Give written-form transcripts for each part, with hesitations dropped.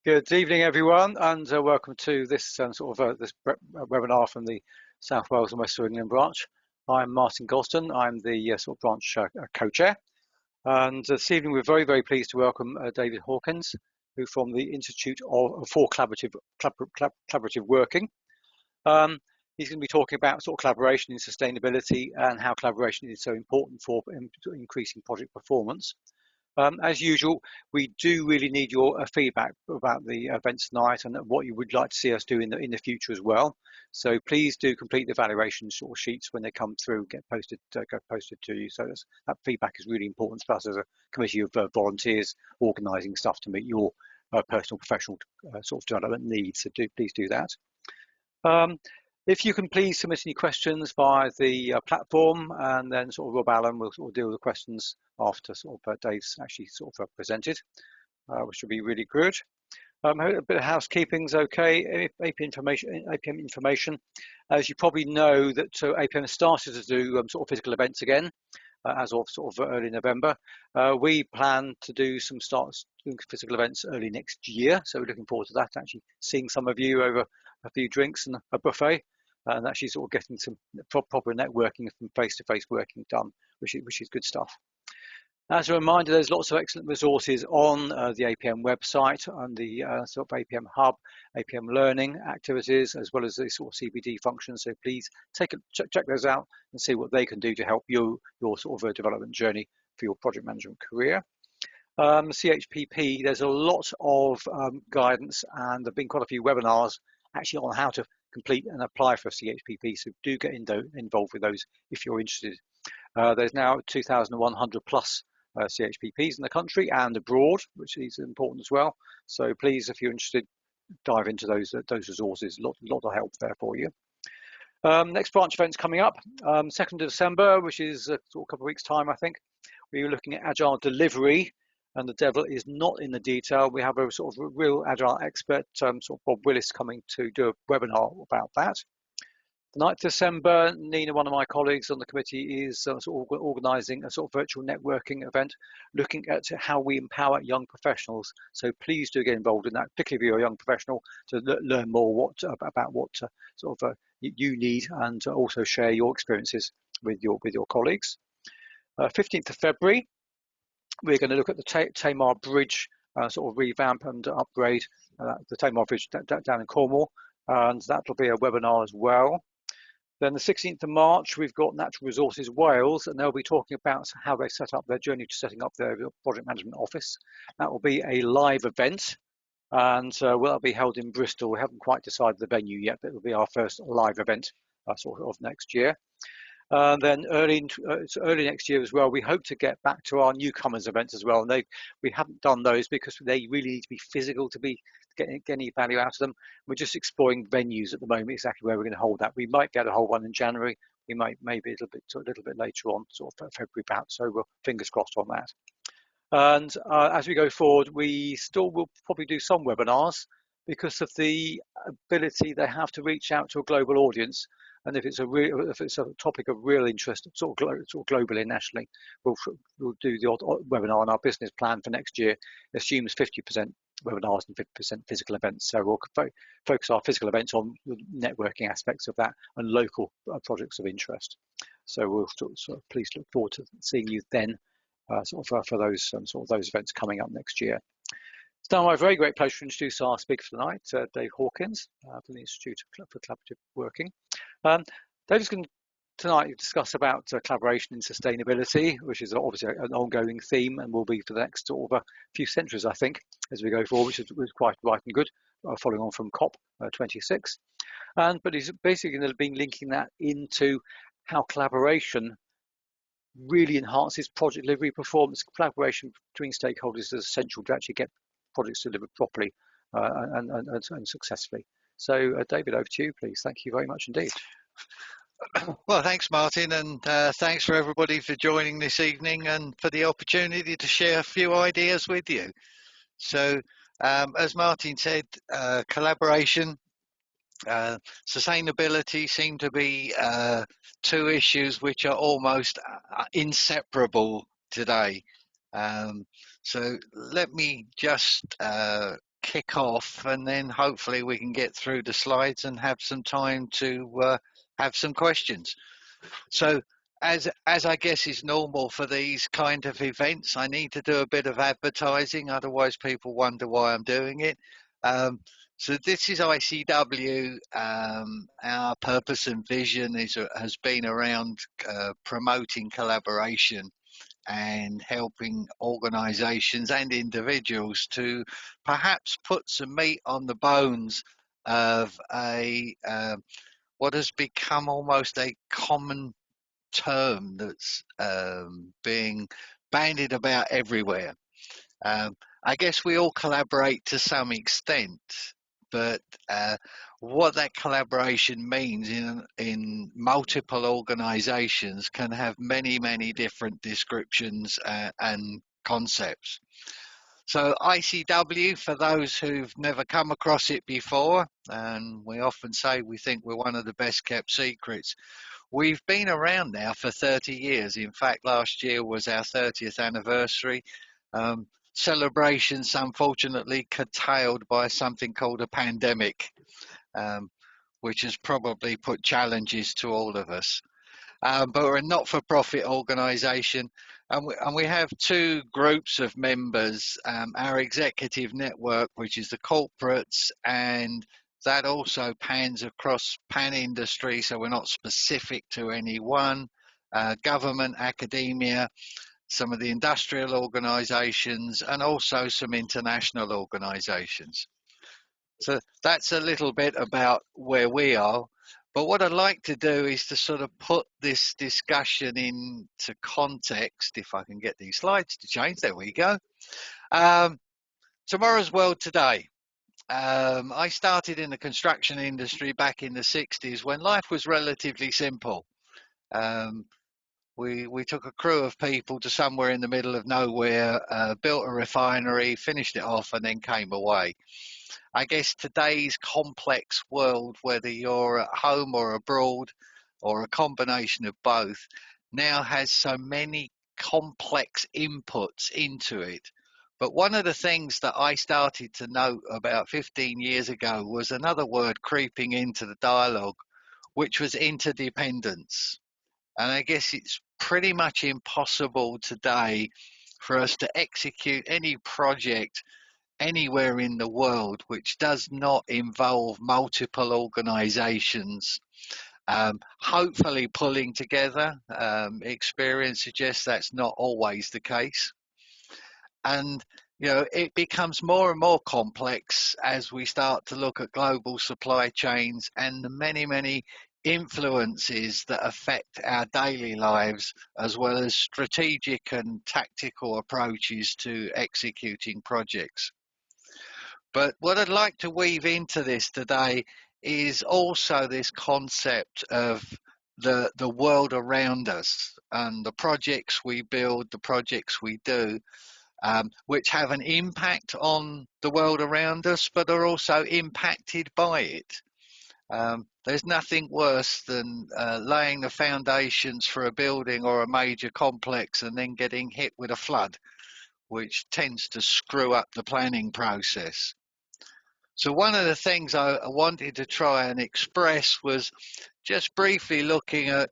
Good evening, everyone, and welcome to this webinar from the South Wales and West England branch. I'm Martin Gosden. I'm the branch co-chair, and this evening we're very pleased to welcome David Hawkins, who from the Institute for Collaborative Working. He's going to be talking about collaboration in sustainability and how collaboration is so important for increasing project performance. As usual, we do really need your feedback about the event tonight and what you would like to see us do in the future as well. So please do complete the evaluation sheets when they come through, get posted to you. So that feedback is really important for us as a committee of volunteers organising stuff to meet your personal, professional development needs. So please do that. If you can please submit any questions via the platform, and then Rob Allen will deal with the questions after Dave's actually presented, which will be really good. A bit of housekeeping's okay. APM information. As you probably know, that APM has started to do physical events again as of early November. We plan to start doing physical events early next year, so we're looking forward to that. Actually, seeing some of you over a few drinks and a buffet. And actually getting some proper networking and face-to-face working done, which is good stuff. As a reminder, there's lots of excellent resources on the APM website and the APM Hub, APM Learning activities, as well as the CBD functions. So please check those out and see what they can do to help your development journey for your project management career. CHPP, there's a lot of guidance, and there've been quite a few webinars actually on how to complete and apply for CHPP, so do get involved with those if you're interested. There's now 2,100 plus CHPPs in the country and abroad, which is important as well. So please, if you're interested, dive into those resources. A lot of help there for you. Next branch event's coming up, 2nd of December, which is a couple of weeks' time, I think. We're looking at agile delivery, and the devil is not in the detail. We have a real agile expert, Bob Willis, coming to do a webinar about that. The 9th of December, Nina, one of my colleagues on the committee, is organising a virtual networking event, looking at how we empower young professionals. So please do get involved in that, particularly if you're a young professional, to learn more about what you need, and also share your experiences with your colleagues. 15th of February. We're going to look at the Tamar Bridge revamp and upgrade, the Tamar Bridge down in Cornwall, and that will be a webinar as well. Then the 16th of March, we've got Natural Resources Wales, and they'll be talking about how they set up their journey to setting up their project management office. That will be a live event, and will be held in Bristol. We haven't quite decided the venue yet, but it will be our first live event of next year. Then early next year as well, we hope to get back to our newcomers events as well. And we haven't done those because they really need to be physical to get any value out of them. We're just exploring venues at the moment, exactly where we're going to hold that. We might be able to hold one in January. We might maybe a little bit later on, February perhaps. So we'll fingers crossed on that. And as we go forward, we still will probably do some webinars because of the ability they have to reach out to a global audience. And if it's a topic of real interest, globally and nationally, we'll do the odd webinar on our business plan for next year. Assumes 50% webinars and 50% physical events. So we'll focus our physical events on the networking aspects of that and local projects of interest. So we'll please look forward to seeing you then, for those those events coming up next year. It's now my very great pleasure to introduce our speaker for tonight, Dave Hawkins, from the Institute for Collaborative Working. Dave's going to tonight discuss about collaboration in sustainability, which is obviously an ongoing theme and will be for the next a few centuries, I think, as we go forward, which is quite right and good, following on from COP 26. But he's basically going to be linking that into how collaboration really enhances project delivery performance. Collaboration between stakeholders is essential to actually get projects delivered properly and successfully. So David, over to you, please. Thank you very much indeed. Well, thanks, Martin, and thanks for everybody for joining this evening and for the opportunity to share a few ideas with you. So, as Martin said, collaboration, sustainability seem to be two issues which are almost inseparable today. So let me just kick off, and then hopefully we can get through the slides and have some time to have some questions. So as I guess is normal for these kind of events, I need to do a bit of advertising, otherwise people wonder why I'm doing it. So this is ICW. Our purpose and vision has been around promoting collaboration and helping organisations and individuals to perhaps put some meat on the bones of a what has become almost a common term that's being bandied about everywhere. I guess we all collaborate to some extent, but what that collaboration means in multiple organizations can have many different descriptions and concepts. So ICW, for those who've never come across it before, and we often say we think we're one of the best kept secrets, we've been around now for 30 years. In fact, last year was our 30th anniversary. Celebrations, unfortunately, curtailed by something called a pandemic, which has probably put challenges to all of us. But we're a not-for-profit organisation, and we have two groups of members, our executive network, which is the corporates, and that also pans across pan-industry, so we're not specific to any one, government, academia, some of the industrial organisations, and also some international organisations. So that's a little bit about where we are. But what I'd like to do is to sort of put this discussion into context, if I can get these slides to change. There we go. Tomorrow's world today. I started in the construction industry back in the 60s when life was relatively simple. We took a crew of people to somewhere in the middle of nowhere, built a refinery, finished it off, and then came away. I guess today's complex world, whether you're at home or abroad or a combination of both, now has so many complex inputs into it. But one of the things that I started to note about 15 years ago was another word creeping into the dialogue, which was interdependence. And I guess it's pretty much impossible today for us to execute any project anywhere in the world which does not involve multiple organizations hopefully pulling together. Experience suggests that's not always the case, and it becomes more and more complex as we start to look at global supply chains and the many influences that affect our daily lives, as well as strategic and tactical approaches to executing projects. But what I'd like to weave into this today is also this concept of the world around us and the projects we build, the projects we do, which have an impact on the world around us, but are also impacted by it. There's nothing worse than laying the foundations for a building or a major complex and then getting hit with a flood, which tends to screw up the planning process. So one of the things I wanted to try and express was just briefly looking at,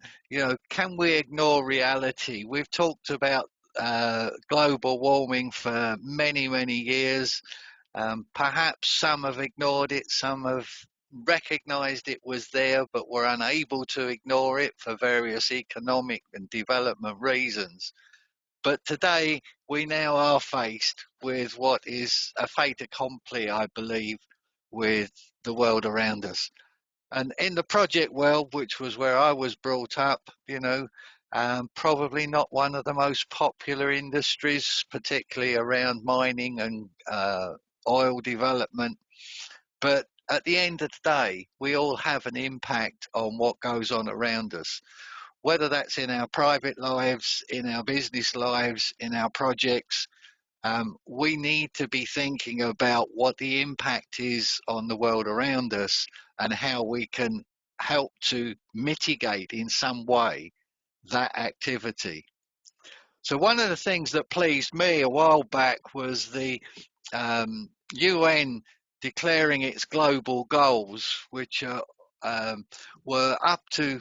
can we ignore reality? We've talked about global warming for many years. Perhaps some have ignored it, some have recognized it was there, but were unable to ignore it for various economic and development reasons. But today we now are faced with what is a fait accompli, I believe, with the world around us. And in the project world, which was where I was brought up, probably not one of the most popular industries, particularly around mining and oil development. But at the end of the day, we all have an impact on what goes on around us, whether that's in our private lives, in our business lives, in our projects. We need to be thinking about what the impact is on the world around us and how we can help to mitigate in some way that activity. So one of the things that pleased me a while back was the UN declaring its global goals, which were up to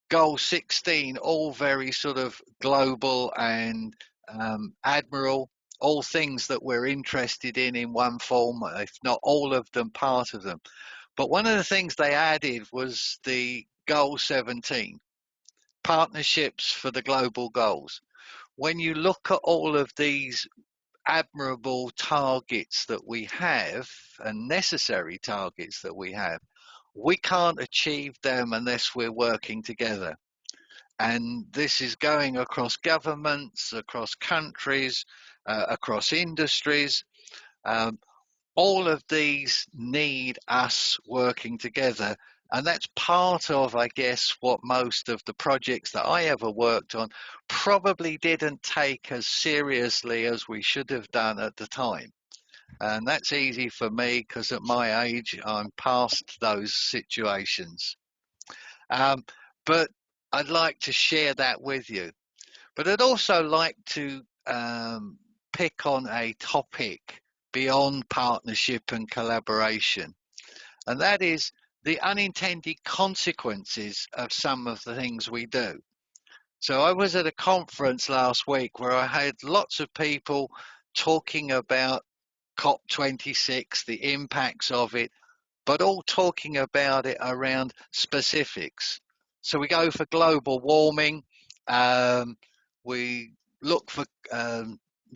goal 16, all very sort of global and admiral, all things that we're interested in one form, if not all of them, part of them. But one of the things they added was the goal 17, partnerships for the global goals. When you look at all of these admirable targets that we have and necessary targets that we can't achieve them unless we're working together. And this is going across governments, across countries, across industries. Um, all of these need us working together. And that's part of, I guess, what most of the projects that I ever worked on probably didn't take as seriously as we should have done at the time. And that's easy for me because at my age, I'm past those situations. Um, but I'd like to share that with you. But I'd also like to pick on a topic beyond partnership and collaboration, and that is the unintended consequences of some of the things we do. So I was at a conference last week where I had lots of people talking about COP26, the impacts of it, but all talking about it around specifics. So we go for global warming, we look for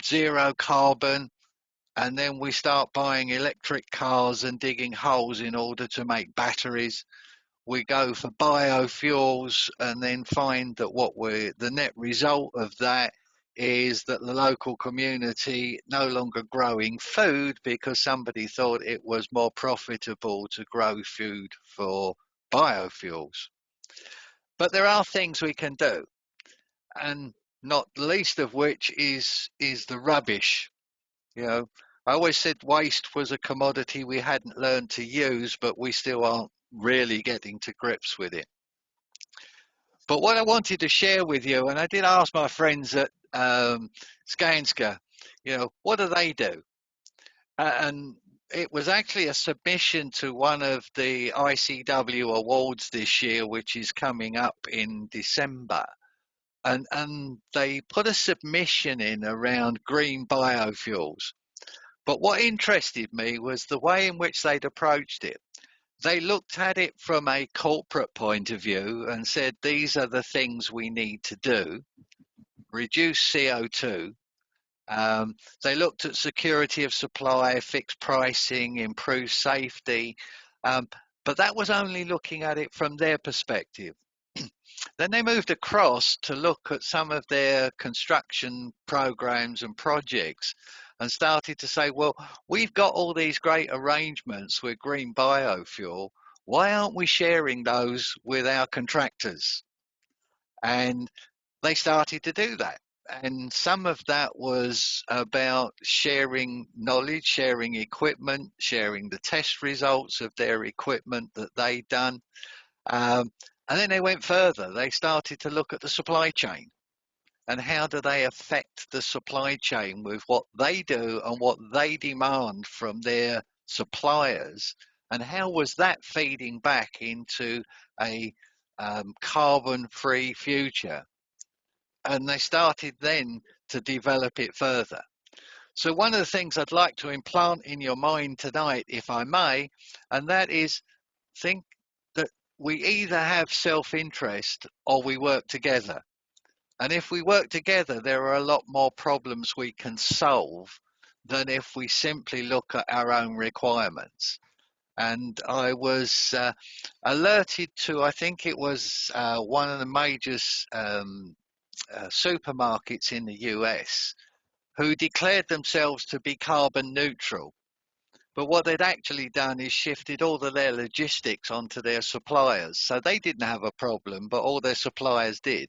zero carbon, and then we start buying electric cars and digging holes in order to make batteries. We go for biofuels and then find that the net result of that is that the local community no longer growing food because somebody thought it was more profitable to grow food for biofuels. But there are things we can do, and not least of which is the rubbish. You know, I always said waste was a commodity we hadn't learned to use, but we still aren't really getting to grips with it. But what I wanted to share with you, and I did ask my friends at SKANSKA, what do they do? And it was actually a submission to one of the ICW awards this year, which is coming up in December. And they put a submission in around green biofuels. But what interested me was the way in which they'd approached it. They looked at it from a corporate point of view and said, these are the things we need to do. Reduce CO2. They looked at security of supply, fixed pricing, improve safety. But that was only looking at it from their perspective. Then they moved across to look at some of their construction programs and projects and started to say, well, we've got all these great arrangements with green biofuel. Why aren't we sharing those with our contractors? And they started to do that. And some of that was about sharing knowledge, sharing equipment, sharing the test results of their equipment that they'd done. And then they went further. They started to look at the supply chain and how do they affect the supply chain with what they do and what they demand from their suppliers, and how was that feeding back into a carbon-free future? And they started then to develop it further. So one of the things I'd like to implant in your mind tonight, if I may, and that is think that we either have self-interest or we work together. And if we work together, there are a lot more problems we can solve than if we simply look at our own requirements. And I was alerted to, I think it was one of the major supermarkets in the US who declared themselves to be carbon neutral. But what they'd actually done is shifted all of their logistics onto their suppliers. So they didn't have a problem, but all their suppliers did.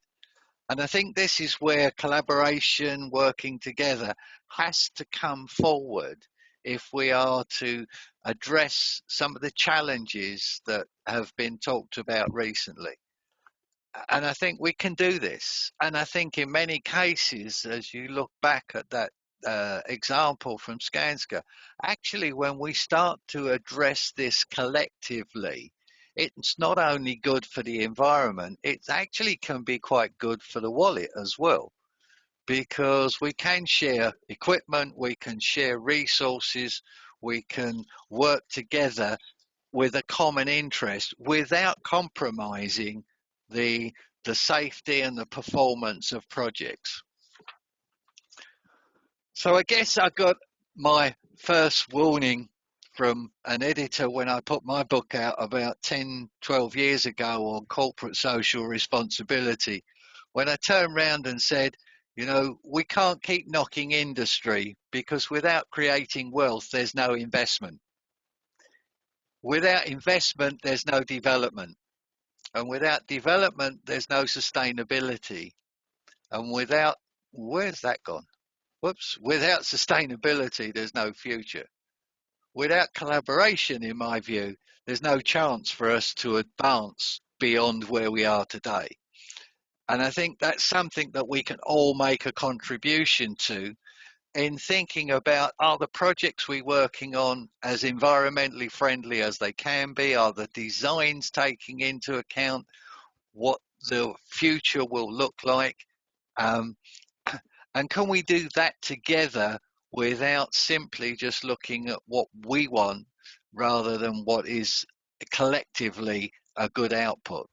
And I think this is where collaboration, working together, has to come forward if we are to address some of the challenges that have been talked about recently. And I think we can do this. And I think in many cases, as you look back at that example from SKANSKA. Actually, when we start to address this collectively, it's not only good for the environment, it actually can be quite good for the wallet as well, because we can share equipment, we can share resources, we can work together with a common interest without compromising the safety and the performance of projects. So I guess I got my first warning from an editor when I put my book out about 10, 12 years ago on corporate social responsibility, when I turned around and said, you know, we can't keep knocking industry because without creating wealth, there's no investment. Without investment, there's no development. And without development, there's no sustainability. And without, where's that gone? Whoops, without sustainability, there's no future. Without collaboration, in my view, there's no chance for us to advance beyond where we are today. And I think that's something that we can all make a contribution to in thinking about, are the projects we're working on as environmentally friendly as they can be? Are the designs taking into account what the future will look like? And can we do that together without simply just looking at what we want rather than what is collectively a good output?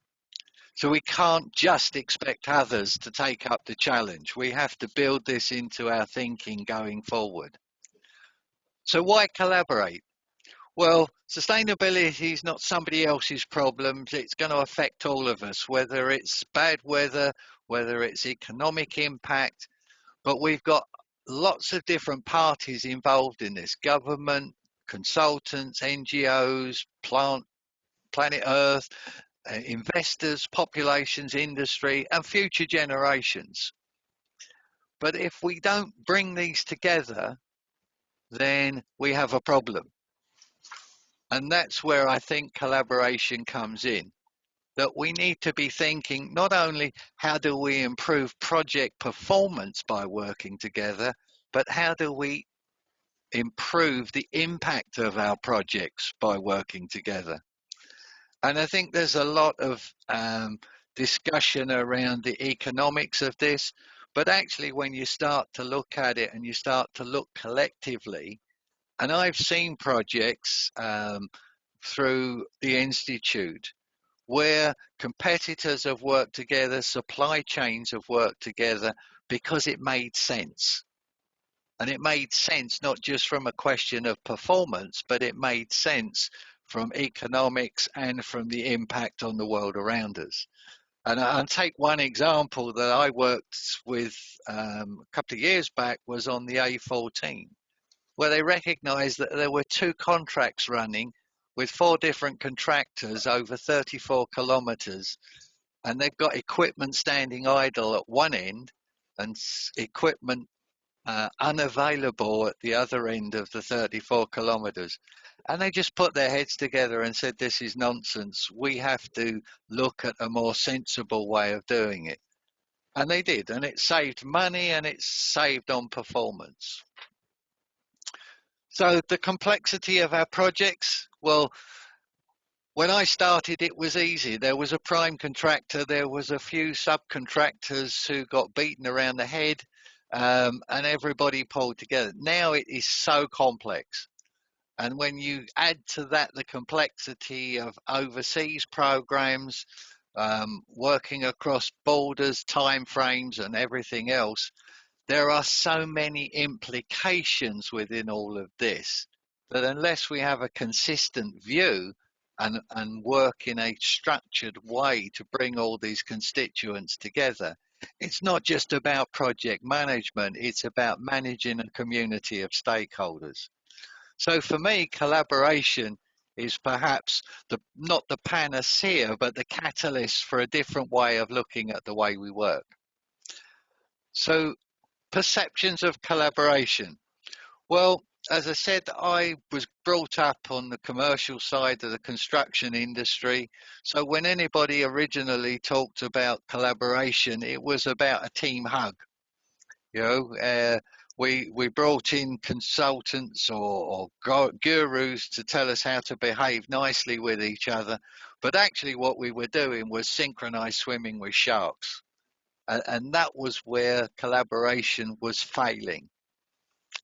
So we can't just expect others to take up the challenge. We have to build this into our thinking going forward. So why collaborate? Well, sustainability is not somebody else's problems. It's going to affect all of us, whether it's bad weather, whether it's economic impact. But we've got lots of different parties involved in this: government, consultants, NGOs, planet Earth, investors, populations, industry, and future generations. But if we don't bring these together, then we have a problem. And that's where I think collaboration comes in. That we need to be thinking not only how do we improve project performance by working together, but how do we improve the impact of our projects by working together. And I think there's a lot of discussion around the economics of this, but actually when you start to look at it and you start to look collectively, and I've seen projects through the Institute where competitors have worked together, supply chains have worked together because it made sense. And it made sense not just from a question of performance, but it made sense from economics and from the impact on the world around us. And I'll take one example that I worked with a couple of years back was on the A14, where they recognized that there were 2 contracts running with 4 different contractors over 34 kilometers, and they've got equipment standing idle at one end and equipment unavailable at the other end of the 34 kilometers. And they just put their heads together and said, this is nonsense. We have to look at a more sensible way of doing it. And they did, and it saved money and it saved on performance. So the complexity of our projects, well, when I started, it was easy. There was a prime contractor, there was a few subcontractors who got beaten around the head, and everybody pulled together. Now it is so complex. And when you add to that the complexity of overseas programs, working across borders, timeframes, and everything else, there are so many implications within all of this that unless we have a consistent view and work in a structured way to bring all these constituents together, it's not just about project management, it's about managing a community of stakeholders. So for me, collaboration is perhaps not the panacea, but the catalyst for a different way of looking at the way we work. So perceptions of collaboration. Well, as I said, I was brought up on the commercial side of the construction industry. So when anybody originally talked about collaboration, it was about a team hug. You know, we brought in consultants or gurus to tell us how to behave nicely with each other, but actually what we were doing was synchronized swimming with sharks, and that was where collaboration was failing.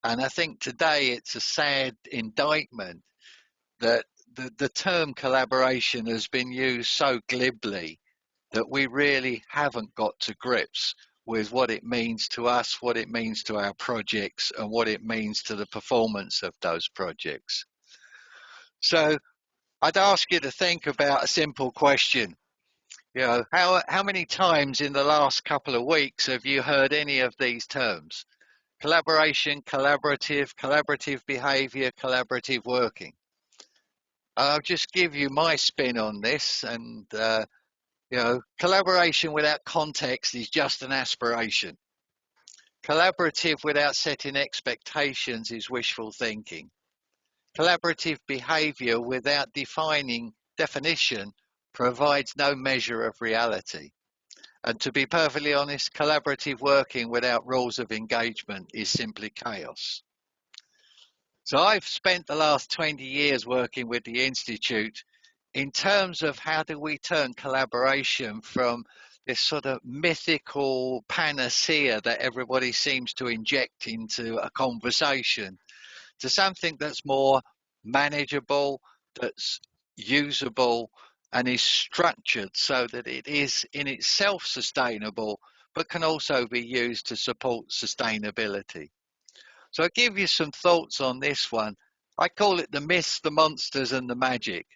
And I think today it's a sad indictment that the term collaboration has been used so glibly that we really haven't got to grips with what it means to us, what it means to our projects, and what it means to the performance of those projects. So I'd ask you to think about a simple question. You know, how many times in the last couple of weeks have you heard any of these terms? Collaboration, collaborative behaviour, collaborative working. I'll just give you my spin on this, and collaboration without context is just an aspiration. Collaborative without setting expectations is wishful thinking. Collaborative behaviour without definition provides no measure of reality. And to be perfectly honest, collaborative working without rules of engagement is simply chaos. So I've spent the last 20 years working with the Institute in terms of how do we turn collaboration from this sort of mythical panacea that everybody seems to inject into a conversation to something that's more manageable, that's usable, and is structured so that it is in itself sustainable, but can also be used to support sustainability. So I'll give you some thoughts on this one. I call it the myths, the monsters, and the magic.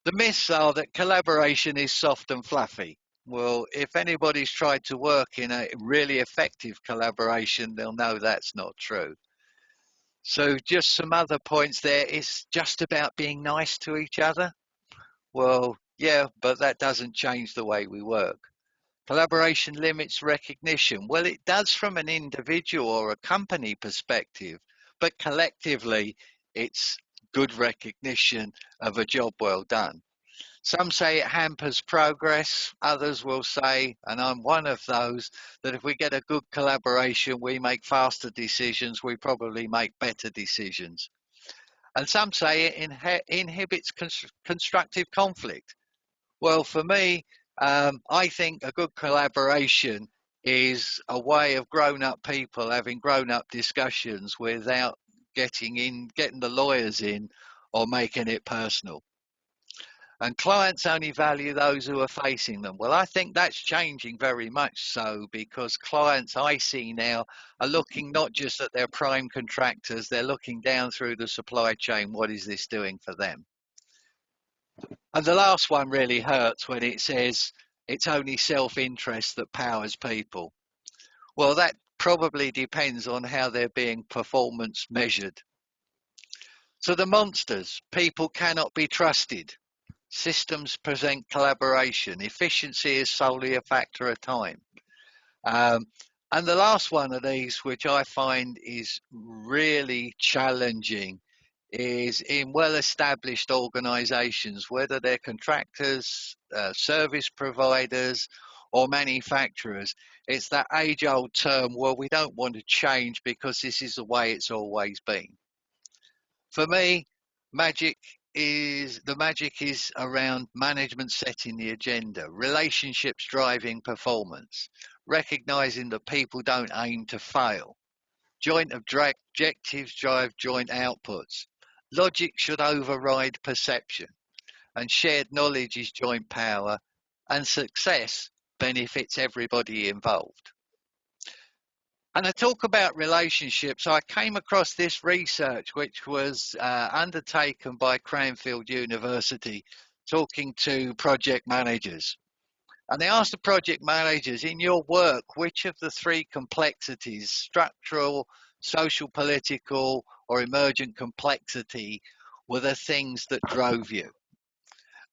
The myths are that collaboration is soft and fluffy. Well, if anybody's tried to work in a really effective collaboration, they'll know that's not true. So just some other points there. It's just about being nice to each other. Well, yeah, but that doesn't change the way we work. Collaboration limits recognition. Well, it does from an individual or a company perspective, but collectively, it's good recognition of a job well done. Some say it hampers progress. Others will say, and I'm one of those, that if we get a good collaboration, we make faster decisions, we probably make better decisions. And some say it inhibits constructive conflict. Well, for me, I think a good collaboration is a way of grown-up people having grown-up discussions without getting the lawyers in or making it personal. And clients only value those who are facing them. Well, I think that's changing very much so, because clients I see now are looking not just at their prime contractors, they're looking down through the supply chain. What is this doing for them? And the last one really hurts when it says it's only self-interest that powers people. Well, that probably depends on how they're being performance measured. So the monsters: people cannot be trusted. Systems present collaboration. Efficiency is solely a factor of time. And the last one of these, which I find is really challenging, is in well-established organisations, whether they're contractors, service providers, or manufacturers. It's that age-old term, well, we don't want to change because this is the way it's always been. For me, the magic is around management setting the agenda, relationships driving performance, recognizing that people don't aim to fail. Joint objectives drive joint outputs. Logic should override perception, and shared knowledge is joint power, and success benefits everybody involved. And I talk about relationships. I came across this research, which was undertaken by Cranfield University, talking to project managers. And they asked the project managers, in your work, which of the three complexities, structural, social, political, or emergent complexity, were the things that drove you?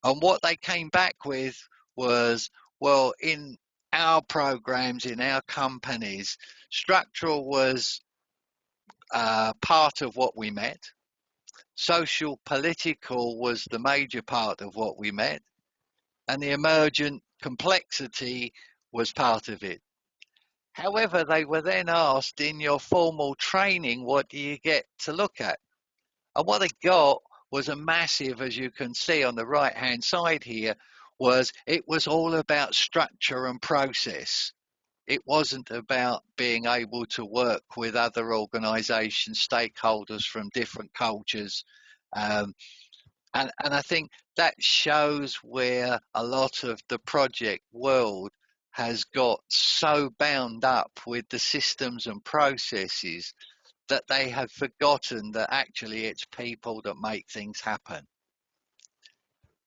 And what they came back with was, well, in our programs, in our companies, structural was part of what we met. Social, political was the major part of what we met. And the emergent complexity was part of it. However, they were then asked in your formal training, what do you get to look at? And what they got was a massive, as you can see on the right hand side here, it was all about structure and process. It wasn't about being able to work with other organisations, stakeholders from different cultures. Um, and I think that shows where a lot of the project world has got so bound up with the systems and processes that they have forgotten that actually it's people that make things happen.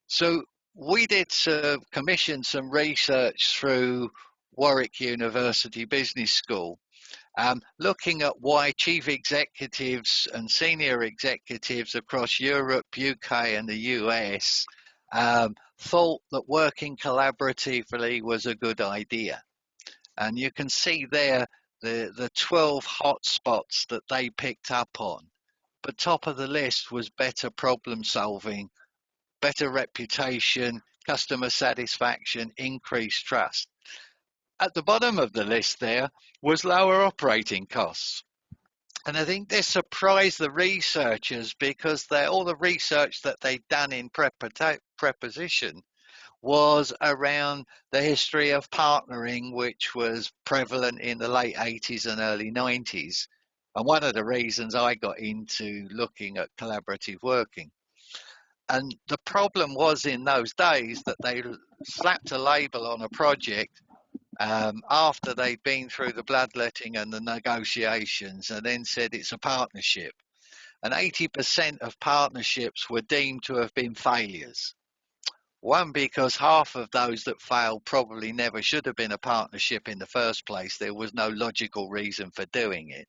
So we did commission some research through Warwick University Business School, looking at why chief executives and senior executives across Europe, UK, and the US thought that working collaboratively was a good idea. And you can see there the 12 hotspots that they picked up on. But top of the list was better problem solving, better reputation, customer satisfaction, increased trust. At the bottom of the list there was lower operating costs. And I think this surprised the researchers because all the research that they'd done in preposition was around the history of partnering, which was prevalent in the late 80s and early 90s. And one of the reasons I got into looking at collaborative working. And the problem was in those days that they slapped a label on a project after they'd been through the bloodletting and the negotiations and then said it's a partnership. And 80% of partnerships were deemed to have been failures. One, because half of those that failed probably never should have been a partnership in the first place. There was no logical reason for doing it.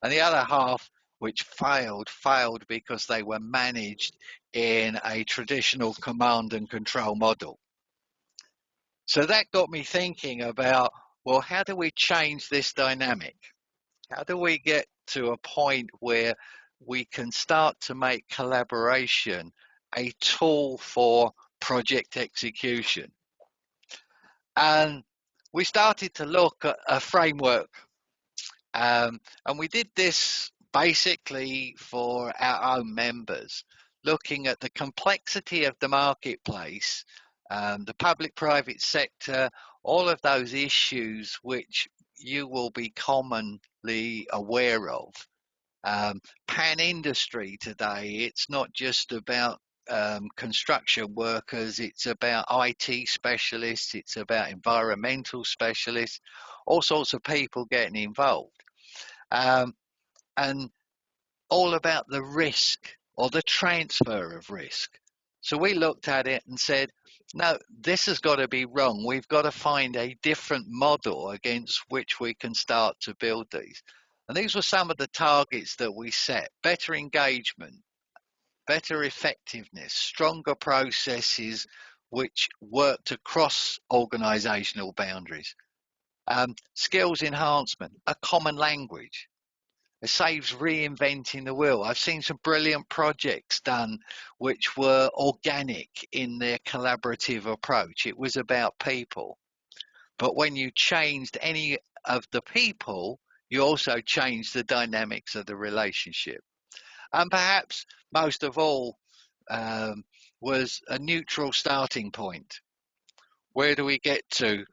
And the other half, which failed because they were managed in a traditional command and control model. So that got me thinking about, well, how do we change this dynamic? How do we get to a point where we can start to make collaboration a tool for project execution? And we started to look at a framework. And we did this basically for our own members, looking at the complexity of the marketplace, the public-private sector, all of those issues which you will be commonly aware of. Pan-industry today, it's not just about construction workers, it's about IT specialists, it's about environmental specialists, all sorts of people getting involved. And all about the risk or the transfer of risk. So we looked at it and said, no, this has got to be wrong. We've got to find a different model against which we can start to build these. And these were some of the targets that we set: better engagement, better effectiveness, stronger processes which worked across organizational boundaries, skills enhancement, a common language. It saves reinventing the wheel. I've seen some brilliant projects done which were organic in their collaborative approach. It was about people. But when you changed any of the people, you also changed the dynamics of the relationship. And perhaps most of all was a neutral starting point. Where do we get to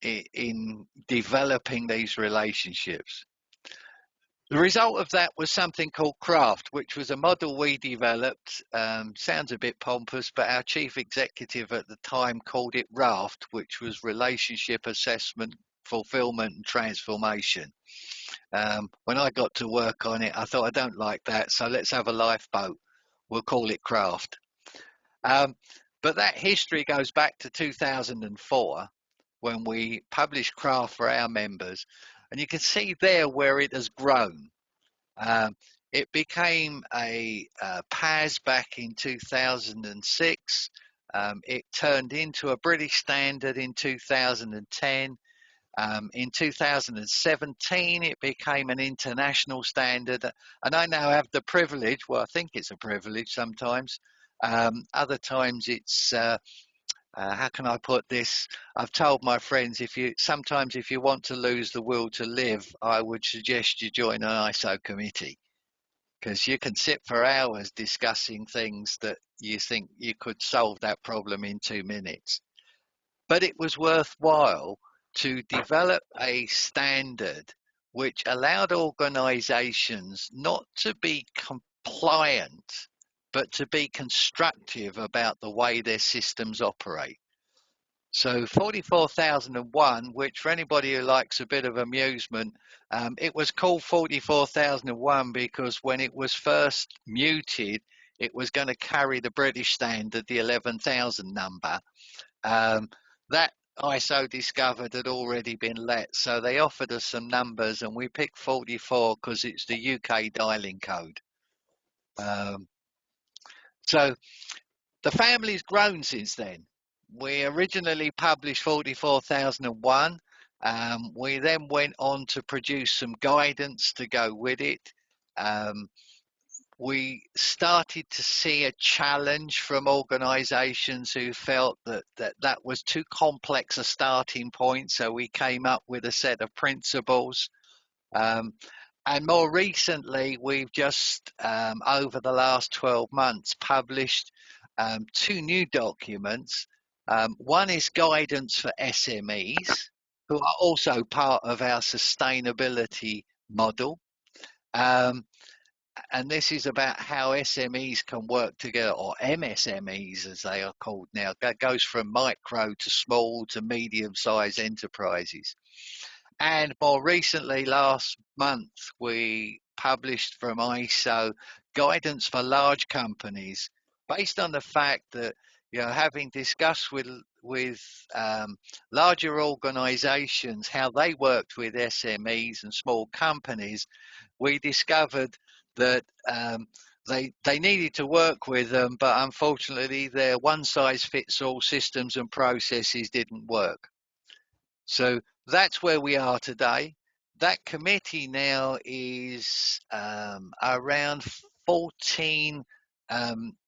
in developing these relationships? The result of that was something called CRAFT, which was a model we developed. Sounds a bit pompous, but our chief executive at the time called it RAFT, which was Relationship Assessment, Fulfillment and Transformation. When I got to work on it, I thought, I don't like that, so let's have a lifeboat. We'll call it CRAFT. But that history goes back to 2004, when we published CRAFT for our members. And you can see there where it has grown. It became a PAS back in 2006. It turned into a British standard in 2010. In 2017, it became an international standard. And I now have the privilege, well, I think it's a privilege sometimes. Other times it's how can I put this? I've told my friends, sometimes if you want to lose the will to live, I would suggest you join an ISO committee, because you can sit for hours discussing things that you think you could solve that problem in 2 minutes. But it was worthwhile to develop a standard which allowed organizations not to be compliant, but to be constructive about the way their systems operate. So 44,001, which for anybody who likes a bit of amusement, it was called 44,001 because when it was first muted, it was going to carry the British standard, the 11,000 number. That ISO discovered had already been let, so they offered us some numbers, and we picked 44 because it's the UK dialing code. So the family's grown since then. We originally published 44,001. We then went on to produce some guidance to go with it. We started to see a challenge from organisations who felt that was too complex a starting point, so we came up with a set of principles. And more recently, we've just, over the last 12 months, published 2 new documents. One is guidance for SMEs, who are also part of our sustainability model. And this is about how SMEs can work together, or MSMEs as they are called now. That goes from micro to small to medium-sized enterprises. And more recently, last month, we published from ISO guidance for large companies, based on the fact that, having discussed with larger organisations how they worked with SMEs and small companies, we discovered that they needed to work with them, but unfortunately their one-size-fits-all systems and processes didn't work. So that's where we are today. That committee now is around 14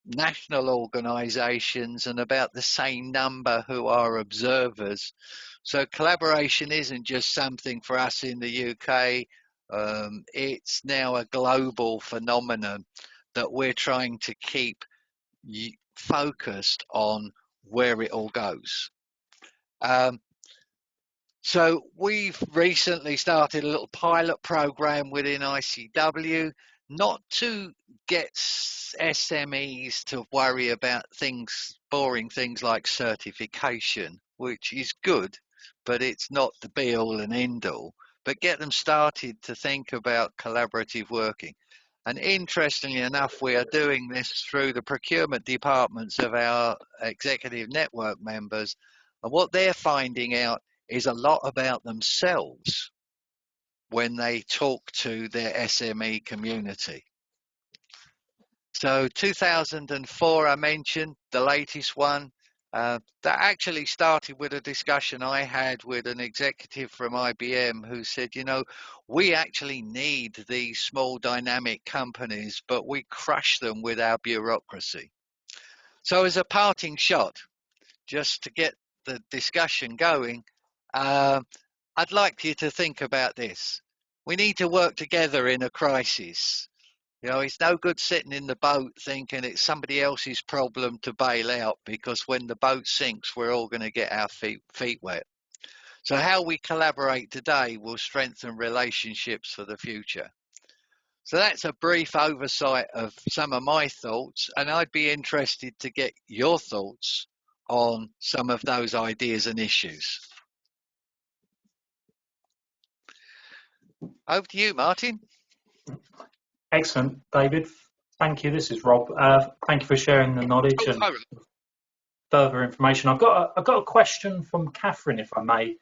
national organisations and about the same number who are observers. So collaboration isn't just something for us in the UK. It's now a global phenomenon that we're trying to keep focused on where it all goes. So we've recently started a little pilot program within ICW, not to get SMEs to worry about boring things like certification, which is good, but it's not the be all and end all, but get them started to think about collaborative working. And interestingly enough, we are doing this through the procurement departments of our executive network members. And what they're finding out is a lot about themselves when they talk to their SME community. So 2004, I mentioned, the latest one, that actually started with a discussion I had with an executive from IBM who said, we actually need these small dynamic companies, but we crush them with our bureaucracy. So as a parting shot, just to get the discussion going, I'd like you to think about this. We need to work together in a crisis. It's no good sitting in the boat thinking it's somebody else's problem to bail out, because when the boat sinks, we're all going to get our feet wet. So how we collaborate today will strengthen relationships for the future. So that's a brief oversight of some of my thoughts, and I'd be interested to get your thoughts on some of those ideas and issues. Over to you, Martin. Excellent, David. Thank you. This is Rob. Thank you for sharing the knowledge and further information. I've got a question from Catherine, if I may,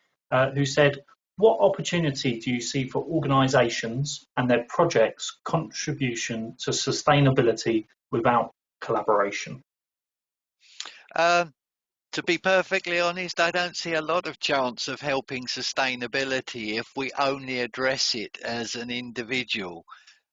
who said, what opportunity do you see for organisations and their projects' contribution to sustainability without collaboration? To be perfectly honest, I don't see a lot of chance of helping sustainability if we only address it as an individual.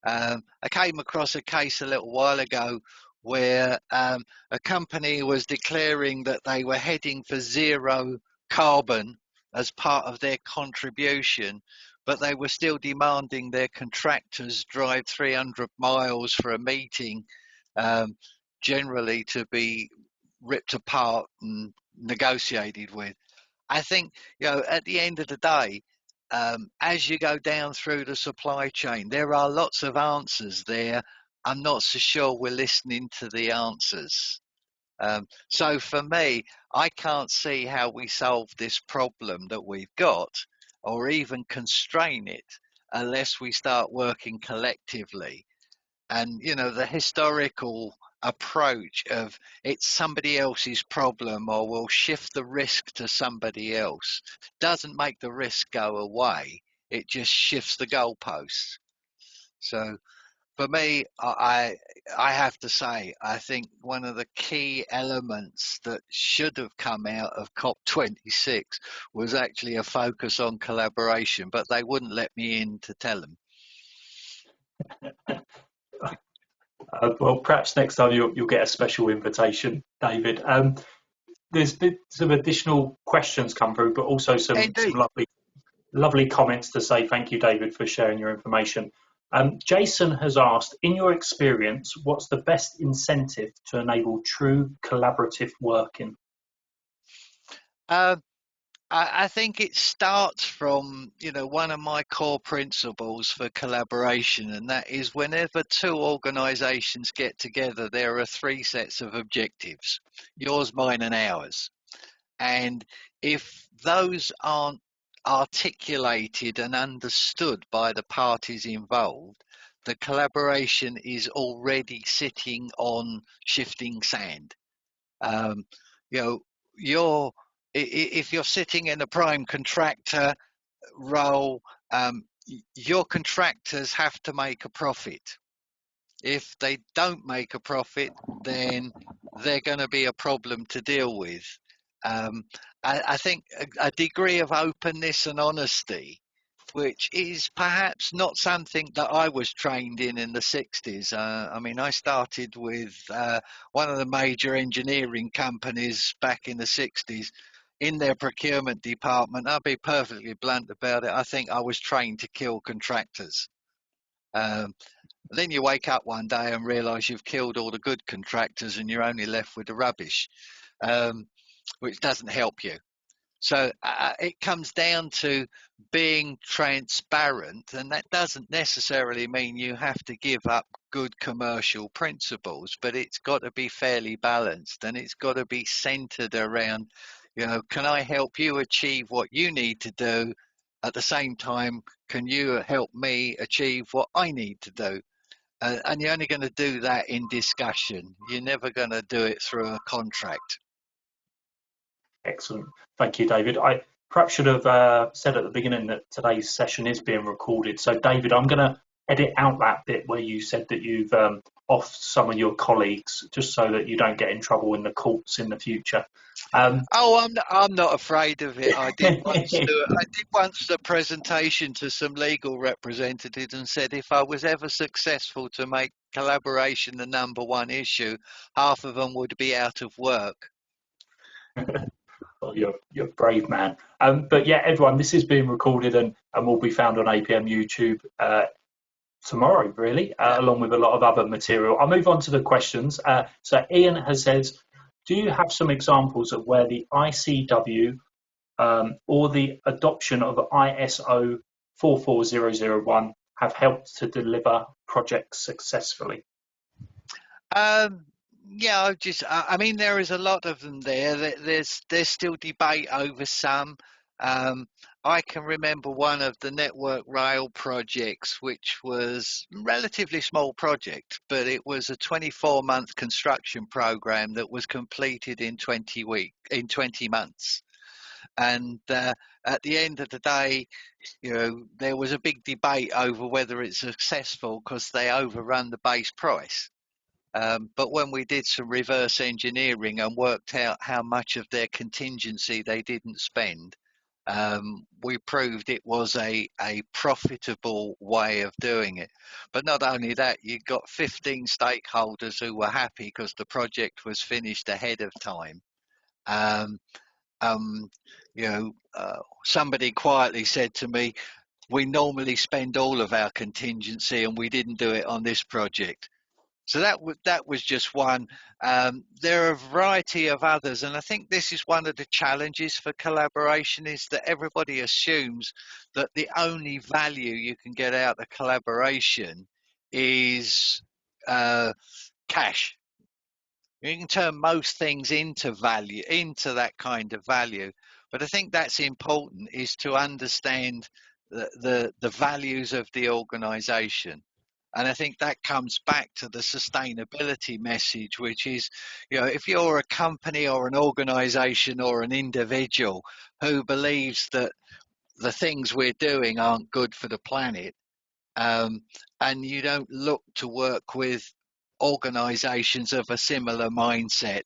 I came across a case a little while ago where a company was declaring that they were heading for zero carbon as part of their contribution, but they were still demanding their contractors drive 300 miles for a meeting, generally to be ripped apart and negotiated with. I think, at the end of the day, as you go down through the supply chain, there are lots of answers there. I'm not so sure we're listening to the answers. So for me, I can't see how we solve this problem that we've got, or even constrain it, unless we start working collectively. And the historical approach of it's somebody else's problem, or we'll shift the risk to somebody else, doesn't make the risk go away. It just shifts the goalposts. So for me, I have to say, I think one of the key elements that should have come out of COP26 was actually a focus on collaboration, but they wouldn't let me in to tell them. Well, perhaps next time you'll get a special invitation, David. There's been some additional questions come through, but also some lovely comments to say thank you, David, for sharing your information. Jason has asked, in your experience, what's the best incentive to enable true collaborative working? I think it starts from, one of my core principles for collaboration, and that is whenever two organisations get together, there are three sets of objectives: yours, mine, and ours. And if those aren't articulated and understood by the parties involved, the collaboration is already sitting on shifting sand. If you're sitting in a prime contractor role, your contractors have to make a profit. If they don't make a profit, then they're going to be a problem to deal with. I think a degree of openness and honesty, which is perhaps not something that I was trained in the 60s. I started with one of the major engineering companies back in the 60s in their procurement department. I'll be perfectly blunt about it. I think I was trained to kill contractors. Then you wake up one day and realise you've killed all the good contractors and you're only left with the rubbish, which doesn't help you. So it comes down to being transparent, and that doesn't necessarily mean you have to give up good commercial principles, but it's got to be fairly balanced, and it's got to be centered around, can I help you achieve what you need to do? At the same time, can you help me achieve what I need to do? And you're only going to do that in discussion. You're never going to do it through a contract. Excellent. Thank you, David. I perhaps should have said at the beginning that today's session is being recorded. So, David, I'm going to edit out that bit where you said that you've offed some of your colleagues, just so that you don't get in trouble in the courts in the future. I'm not afraid of it. I did once a presentation to some legal representatives and said if I was ever successful to make collaboration the number one issue, half of them would be out of work. Well, you're a brave man. But yeah, everyone, this is being recorded and will be found on APM YouTube tomorrow, really, along with a lot of other material. I'll move on to the questions. So Ian has said, do you have some examples of where the ICW or the adoption of ISO 44001 have helped to deliver projects successfully? Yeah, there is a lot of them there. There's still debate over some. I can remember one of the Network Rail projects, which was a relatively small project, but it was a 24-month construction program that was completed in 20 months. And at the end of the day, there was a big debate over whether it's successful because they overrun the base price. But when we did some reverse engineering and worked out how much of their contingency they didn't spend, we proved it was a profitable way of doing it. But not only that, you got 15 stakeholders who were happy because the project was finished ahead of time. Somebody quietly said to me, we normally spend all of our contingency and we didn't do it on this project. So that was just one. There are a variety of others, and I think this is one of the challenges for collaboration, is that everybody assumes that the only value you can get out of collaboration is cash. You can turn most things into value, into that kind of value. But I think that's important, is to understand the values of the organization. And I think that comes back to the sustainability message, which is, if you're a company or an organization or an individual who believes that the things we're doing aren't good for the planet, and you don't look to work with organizations of a similar mindset,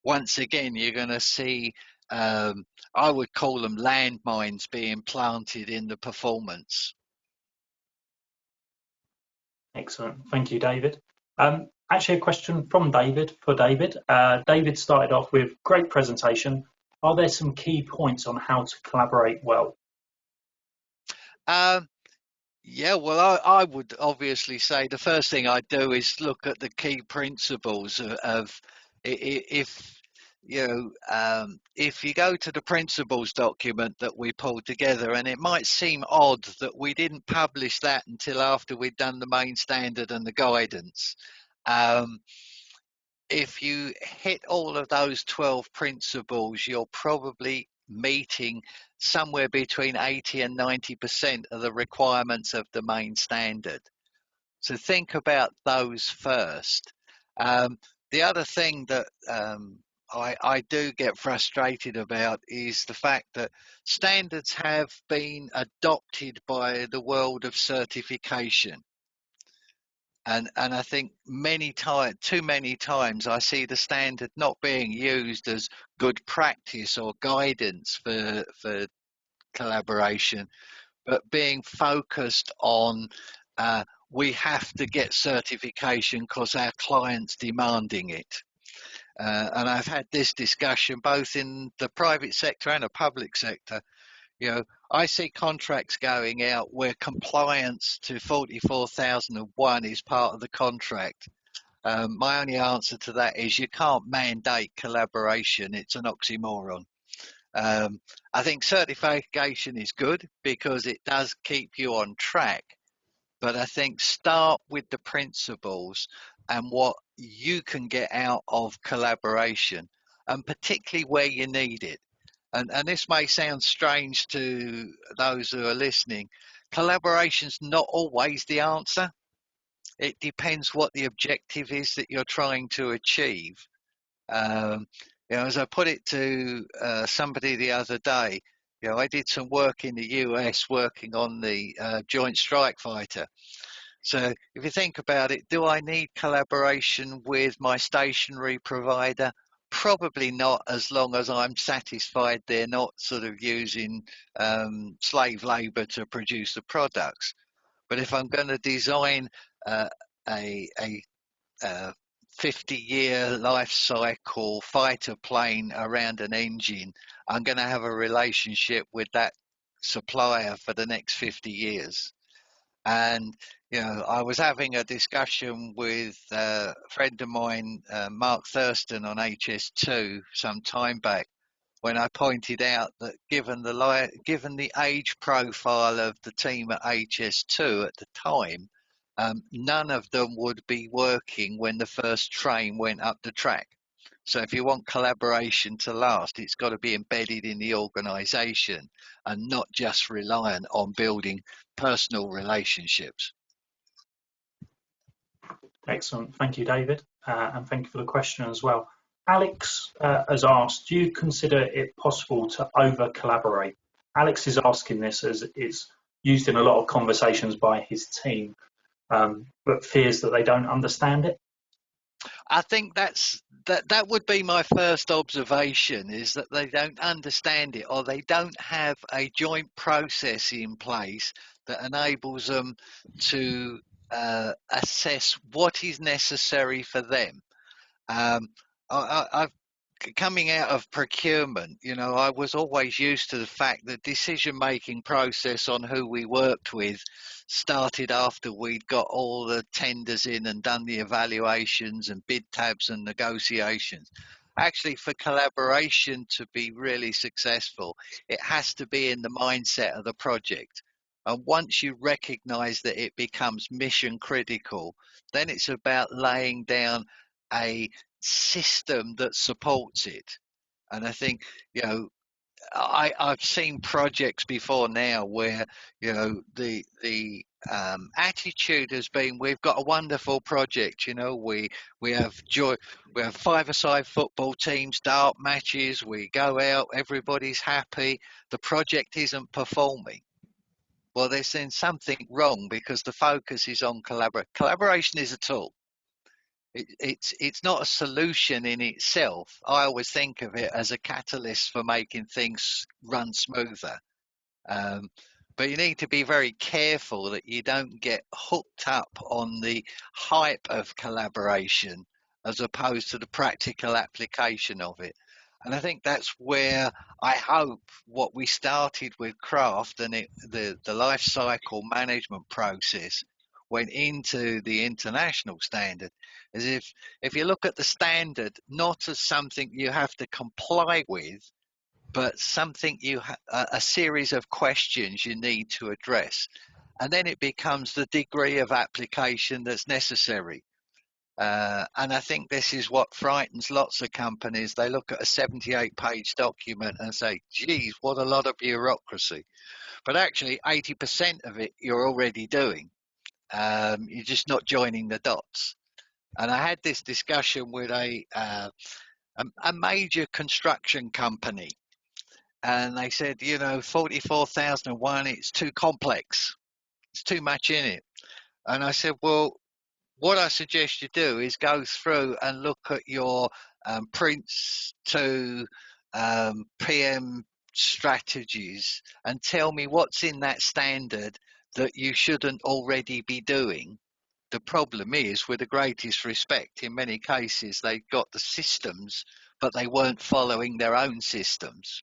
once again, you're going to see, I would call them landmines being planted in the performance. Excellent. Thank you, David. Actually, a question from David for David. David started off with, great presentation. Are there some key points on how to collaborate well? Yeah, well, I would obviously say the first thing I do is look at the key principles of if if you go to the principles document that we pulled together, and it might seem odd that we didn't publish that until after we'd done the main standard and the guidance. If you hit all of those 12 principles, you're probably meeting somewhere between 80 and 90% of the requirements of the main standard. So think about those first. The other thing that I do get frustrated about is the fact that standards have been adopted by the world of certification. And I think too many times I see the standard not being used as good practice or guidance for collaboration, but being focused on we have to get certification because our client's demanding it. And I've had this discussion both in the private sector and the public sector. I see contracts going out where compliance to 44,001 is part of the contract. My only answer to that is you can't mandate collaboration. It's an oxymoron. I think certification is good because it does keep you on track. But I think start with the principles and what you can get out of collaboration, and particularly where you need it. And this may sound strange to those who are listening. Collaboration's not always the answer. It depends what the objective is that you're trying to achieve. As I put it to somebody the other day, I did some work in the US working on the Joint Strike Fighter. So if you think about it, do I need collaboration with my stationary provider? Probably not, as long as I'm satisfied they're not sort of using slave labor to produce the products. But if I'm going to design a 50-year life cycle fighter plane around an engine, I'm going to have a relationship with that supplier for the next 50 years. And I was having a discussion with a friend of mine, Mark Thurston, on HS2 some time back, when I pointed out that given the age profile of the team at HS2 at the time, none of them would be working when the first train went up the track. So if you want collaboration to last, it's got to be embedded in the organisation and not just reliant on building personal relationships. Excellent. Thank you, David. And thank you for the question as well. Alex has asked, do you consider it possible to over-collaborate? Alex is asking this as it's used in a lot of conversations by his team, but fears that they don't understand it. I think that would be my first observation, is that they don't understand it, or they don't have a joint process in place that enables them to assess what is necessary for them. Um, I've coming out of procurement, I was always used to the fact that decision-making process on who we worked with started after we'd got all the tenders in and done the evaluations and bid tabs and negotiations. Actually, for collaboration to be really successful, it has to be in the mindset of the project. And once you recognize that it becomes mission critical, then it's about laying down a system that supports it. And I think, I've seen projects before now where, the attitude has been, we've got a wonderful project. We have joy. We have five-a-side football teams, dart matches. We go out, everybody's happy. The project isn't performing. Well, there's then something wrong, because the focus is on collaboration. Collaboration is a tool. It's not a solution in itself. I always think of it as a catalyst for making things run smoother. Um, but you need to be very careful that you don't get hooked up on the hype of collaboration as opposed to the practical application of it. And I think that's where I hope what we started with craft and the life cycle management process went into the international standard. As if you look at the standard not as something you have to comply with, but something a series of questions you need to address, and then it becomes the degree of application that's necessary. And I think this is what frightens lots of companies. They look at a 78-page document and say, geez, what a lot of bureaucracy. But actually 80% of it you're already doing. You're just not joining the dots. And I had this discussion with a major construction company, and they said, 44,001, it's too complex. It's too much in it. And I said, well, what I suggest you do is go through and look at your Prince to PM strategies and tell me what's in that standard that you shouldn't already be doing. The problem is, with the greatest respect, in many cases, they've got the systems, but they weren't following their own systems.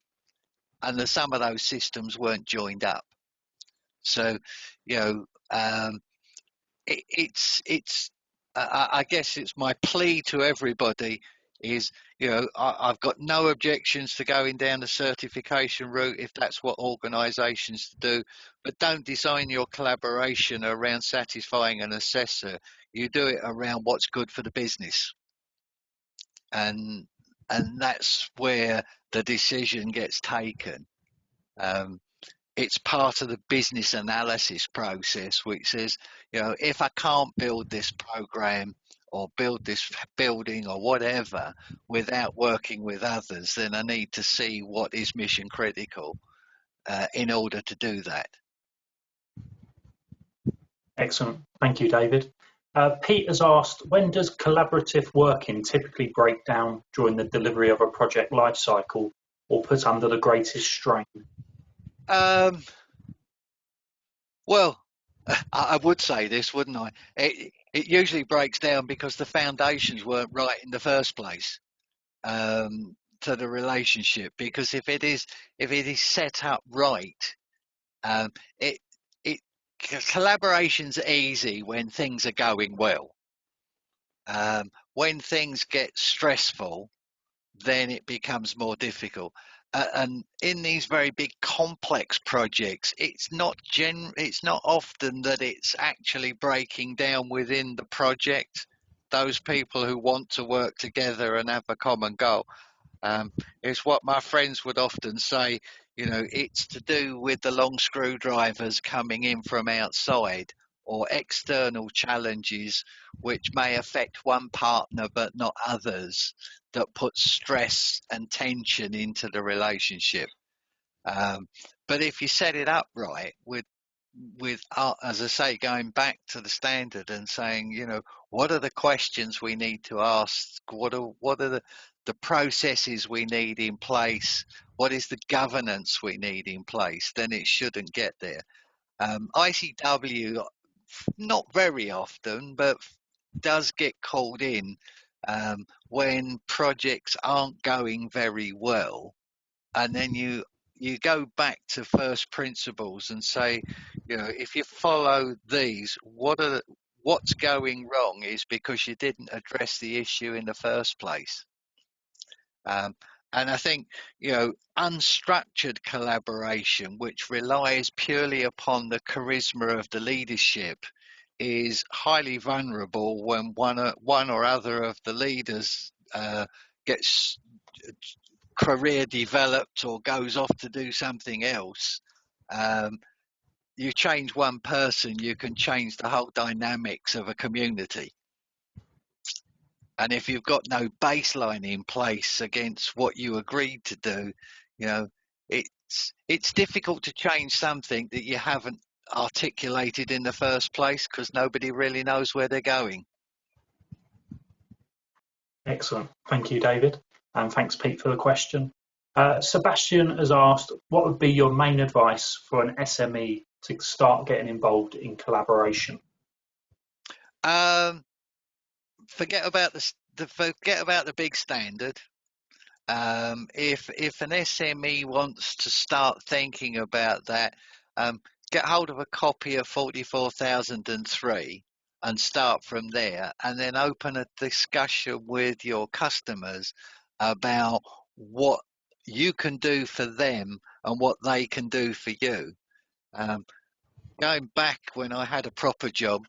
And some of those systems weren't joined up. So, I guess it's my plea to everybody is, I've got no objections to going down the certification route if that's what organisations do, but don't design your collaboration around satisfying an assessor. You do it around what's good for the business, and that's where the decision gets taken. It's part of the business analysis process, which says, if I can't build this program or build this building or whatever without working with others, then I need to see what is mission critical in order to do that. Excellent. Thank you, David. Pete has asked, when does collaborative working typically break down during the delivery of a project lifecycle or put under the greatest strain? Well, I would say this, wouldn't I? It usually breaks down because the foundations weren't right in the first place to the relationship. Because if it is set up right, collaboration's easy when things are going well. When things get stressful, then it becomes more difficult. And in these very big complex projects, it's not often that it's actually breaking down within the project. Those people who want to work together and have a common goal. It's what my friends would often say, it's to do with the long screwdrivers coming in from outside or external challenges which may affect one partner but not others, that put stress and tension into the relationship. But if you set it up right with as I say, going back to the standard and saying, what are the questions we need to ask? What are the processes we need in place? What is the governance we need in place? Then it shouldn't get there. ICW, not very often, but does get called in when projects aren't going very well, and then you go back to first principles and say, if you follow these, what's going wrong is because you didn't address the issue in the first place. And I think, unstructured collaboration, which relies purely upon the charisma of the leadership, is highly vulnerable when one or other of the leaders gets career developed or goes off to do something else. You change one person, you can change the whole dynamics of a community. And if you've got no baseline in place against what you agreed to do, it's difficult to change something that you haven't articulated in the first place, because nobody really knows where they're going. Excellent. Thank you, David. And thanks, Pete, for the question. Sebastian has asked, what would be your main advice for an SME to start getting involved in collaboration? Forget about the big standard. If an SME wants to start thinking about that, get hold of a copy of 44,003 and start from there, and then open a discussion with your customers about what you can do for them and what they can do for you. Going back when I had a proper job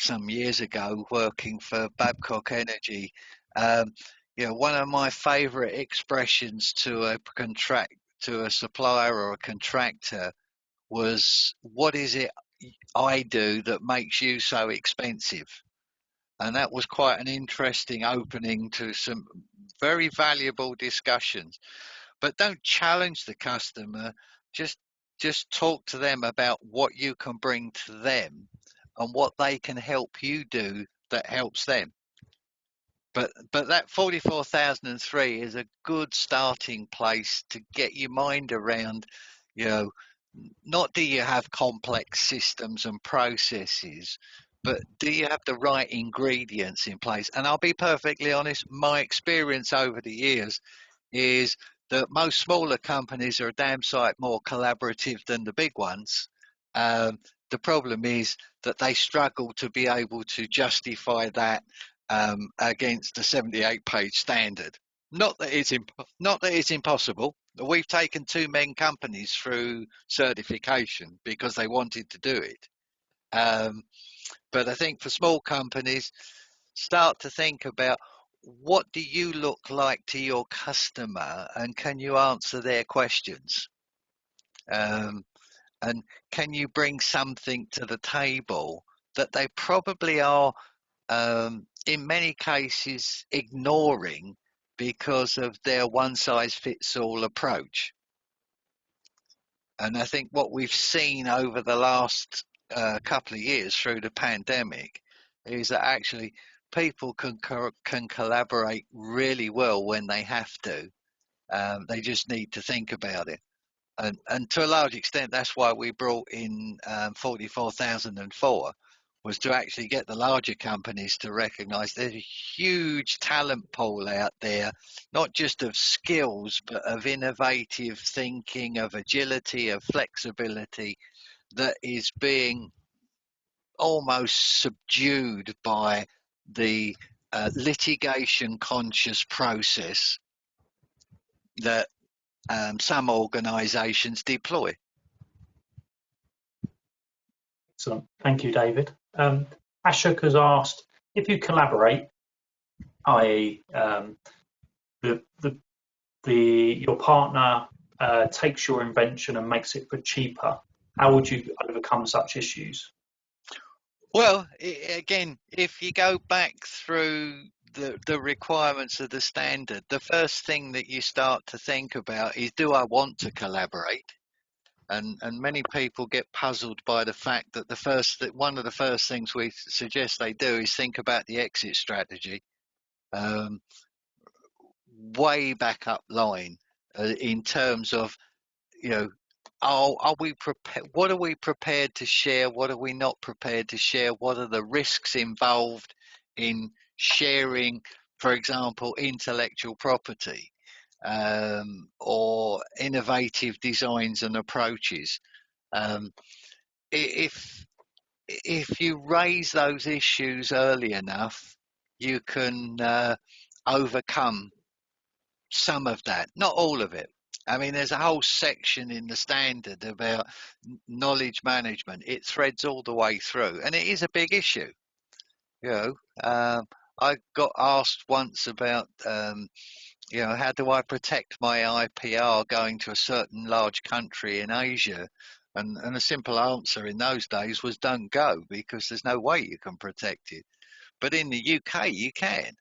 some years ago working for Babcock Energy, one of my favorite expressions to a supplier or a contractor was, what is it I do that makes you so expensive? And that was quite an interesting opening to some very valuable discussions. But don't challenge the customer, just talk to them about what you can bring to them and what they can help you do that helps them. But that 44,003 is a good starting place to get your mind around, not do you have complex systems and processes, but do you have the right ingredients in place? And I'll be perfectly honest, my experience over the years is that most smaller companies are a damn sight more collaborative than the big ones. The problem is that they struggle to be able to justify that against a 78-page standard. Not that it's impossible. We've taken 2 men companies through certification because they wanted to do it. But I think for small companies, start to think about, what do you look like to your customer, and can you answer their questions? And can you bring something to the table that they probably are, in many cases, ignoring because of their one-size-fits-all approach? And I think what we've seen over the last couple of years through the pandemic is that actually people can collaborate really well when they have to. They just need to think about it. And to a large extent, that's why we brought in 44,004, was to actually get the larger companies to recognise there's a huge talent pool out there, not just of skills, but of innovative thinking, of agility, of flexibility, that is being almost subdued by the litigation conscious process that some organisations deploy. Excellent. Thank you, David. Ashok has asked, if you collaborate, i.e. your partner takes your invention and makes it for cheaper, how would you overcome such issues? Well, again, if you go back through the requirements of the standard, the first thing that you start to think about is, do I want to collaborate? and many people get puzzled by the fact that one of the first things we suggest they do is think about the exit strategy, way back up line, in terms of, you know, are we prepared? What are we prepared to share? What are we not prepared to share? What are the risks involved in sharing, for example, intellectual property, or innovative designs and approaches? If you raise those issues early enough, you can overcome some of that, not all of it. I mean, there's a whole section in the standard about knowledge management. It threads all the way through, and it is a big issue. You know, I got asked once about, you know, how do I protect my IPR going to a certain large country in Asia? And a simple answer in those days was don't go, because there's no way you can protect it. But in the UK, you can.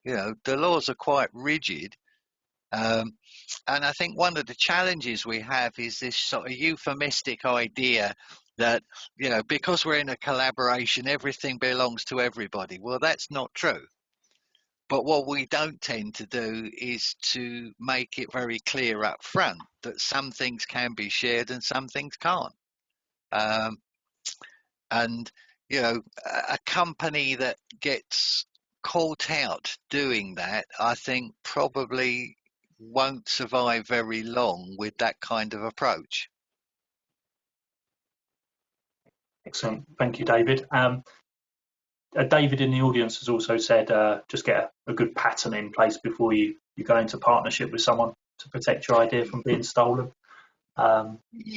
You know, the laws are quite rigid. And I think one of the challenges we have is this sort of euphemistic idea that, you know, because we're in a collaboration, everything belongs to everybody. Well, that's not true. But what we don't tend to do is to make it very clear up front that some things can be shared and some things can't. And, you know, a company that gets caught out doing that, I think probably won't survive very long with that kind of approach. Excellent. Thank you, David. David in the audience has also said just get a good pattern in place before you go into partnership with someone to protect your idea from being stolen.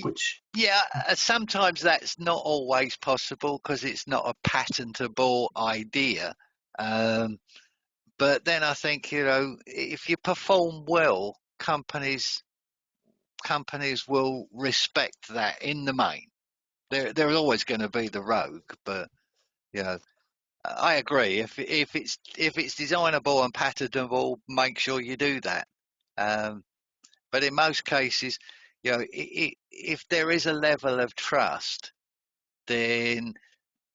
Which, yeah, sometimes that's not always possible because it's not a patentable idea. But then I think, you know, if you perform well, companies will respect that in the main. There's always going to be the rogue, but, you know, I agree. If it's designable and patentable, make sure you do that. But in most cases, you know, if there is a level of trust, then,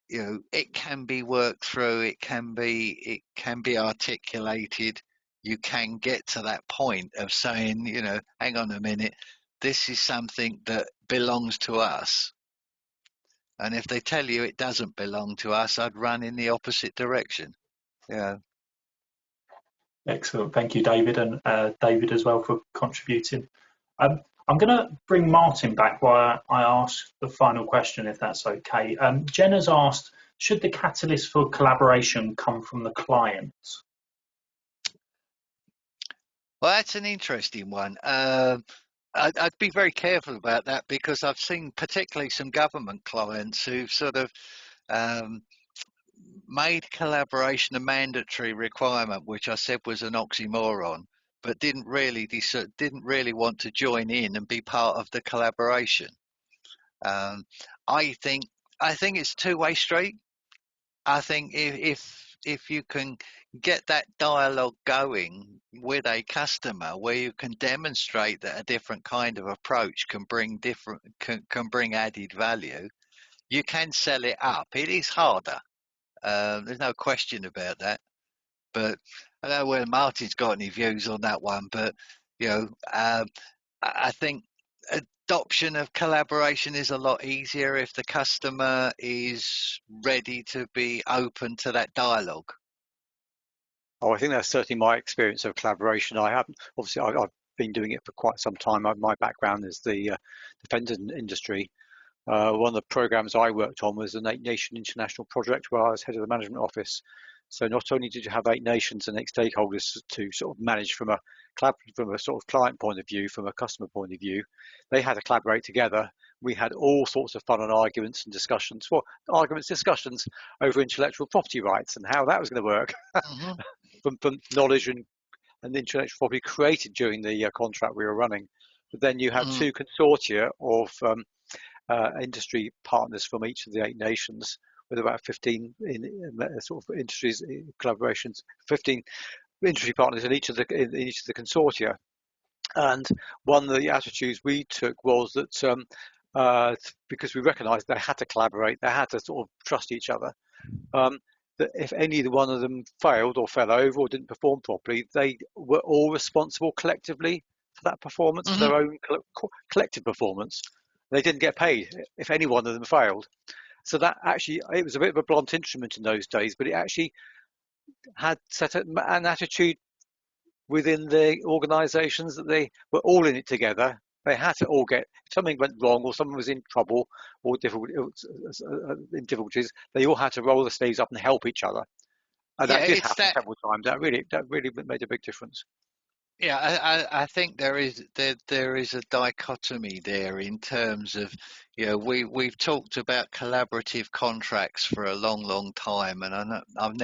you know, it can be worked through. It can be articulated. You can get to that point of saying, you know, hang on a minute, this is something that belongs to us. And if they tell you it doesn't belong to us, I'd run in the opposite direction. Yeah. Excellent. Thank you, David, and David as well for contributing. I'm going to bring Martin back while I ask the final question, if that's okay. Jen has asked, should the catalyst for collaboration come from the client? Well, that's an interesting one. I'd be very careful about that, because I've seen particularly some government clients who've sort of made collaboration a mandatory requirement, which I said was an oxymoron, but didn't really want to join in and be part of the collaboration. I think it's a two-way street. I think if you can get that dialogue going with a customer where you can demonstrate that a different kind of approach can bring added value, you can sell it up. It is harder. There's no question about that. But I don't know whether Martin's got any views on that one. But, you know, I think adoption of collaboration is a lot easier if the customer is ready to be open to that dialogue. Oh, I think that's certainly my experience of collaboration. I've been doing it for quite some time. My background is the defence industry. One of the programs I worked on was an 8-nation international project where I was head of the management office. So not only did you have 8 nations and 8 stakeholders to sort of manage from a sort of client point of view, from a customer point of view, they had to collaborate together. We had all sorts of fun and arguments and discussions over intellectual property rights and how that was going to work. from knowledge and intellectual property created during the contract we were running. But then you had 2 consortia of industry partners from each of the 8 nations, with about 15 sort of industries collaborations, 15 industry partners in each of the consortia. And one of the attitudes we took was that because we recognised they had to collaborate, they had to sort of trust each other. That if any one of them failed or fell over or didn't perform properly, they were all responsible collectively for that performance, for their own collective performance. They didn't get paid if any one of them failed. So that actually, it was a bit of a blunt instrument in those days, but it actually had set an attitude within the organisations that they were all in it together. They had to all get, if something went wrong or someone was in trouble or in difficulties, they all had to roll the sleeves up and help each other. And Yeah, that did it's happen that. several times. That really made a big difference. Yeah, I think there is a dichotomy there in terms of, we've talked about collaborative contracts for a long time, and I've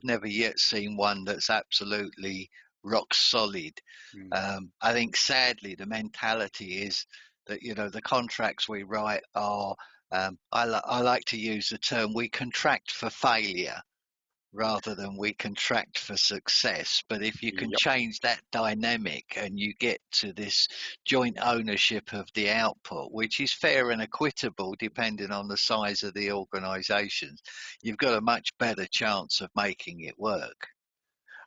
never yet seen one that's absolutely rock solid. I think sadly the mentality is that the contracts we write are, I like to use the term, we contract for failure rather than we contract for success. But if you can Yep. change that dynamic and you get to this joint ownership of the output, which is fair and equitable depending on the size of the organisations, you've got a much better chance of making it work.